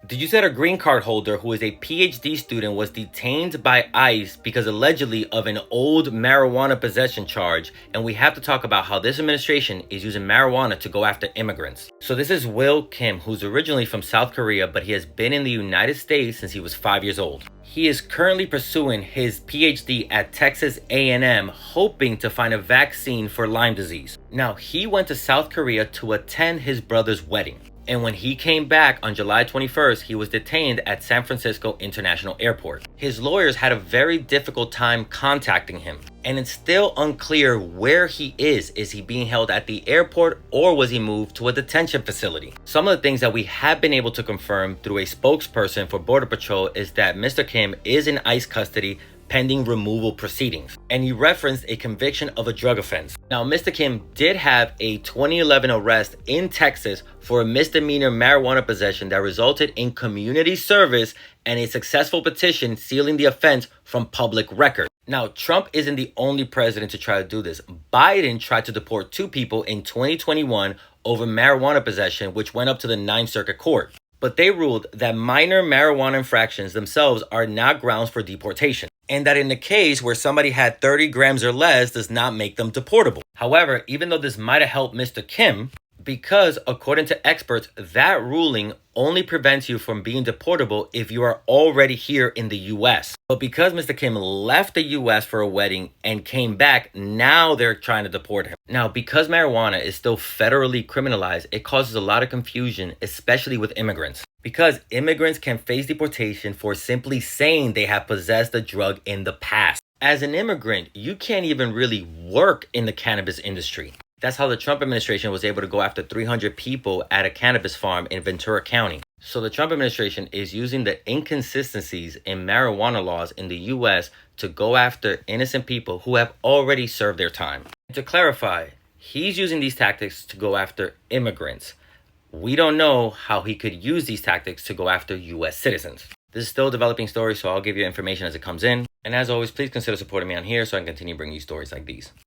Did you said a green card holder who is a PhD student was detained by ICE because allegedly of an old marijuana possession charge, and we have to talk about how this administration is using marijuana to go after immigrants. So this is Will Kim, who's originally from South Korea, but he has been in the United States since he was 5 years old. He is currently pursuing his PhD at Texas A&M, hoping to find a vaccine for Lyme disease. Now, he went to South Korea to attend his brother's wedding. And when he came back on July 21st, he was detained at San Francisco International Airport. His lawyers had a very difficult time contacting him, and it's still unclear where he is. Is he being held at the airport, or was he moved to a detention facility? Some of the things that we have been able to confirm through a spokesperson for Border Patrol is that Mr. Kim is in ICE custody pending removal proceedings, and he referenced a conviction of a drug offense. Now, Mr. Kim did have a 2011 arrest in Texas for a misdemeanor marijuana possession that resulted in community service and a successful petition sealing the offense from public record. Now, Trump isn't the only president to try to do this. Biden tried to deport 2 people in 2021 over marijuana possession, which went up to the Ninth Circuit Court. But they ruled that minor marijuana infractions themselves are not grounds for deportation, and that in the case where somebody had 30 grams or less does not make them deportable. However, even though this might have helped Mr. Kim, because according to experts, that ruling only prevents you from being deportable if you are already here in the US. But because Mr. Kim left the US for a wedding and came back, now they're trying to deport him. Now, because marijuana is still federally criminalized, it causes a lot of confusion, especially with immigrants. Because immigrants can face deportation for simply saying they have possessed a drug in the past. As an immigrant, you can't even really work in the cannabis industry. That's how the Trump administration was able to go after 300 people at a cannabis farm in Ventura County. So the Trump administration is using the inconsistencies in marijuana laws in the US to go after innocent people who have already served their time. To clarify, he's using these tactics to go after immigrants. We don't know how he could use these tactics to go after US citizens. This is still a developing story, so I'll give you information as it comes in. And as always, please consider supporting me on here so I can continue bringing you stories like these.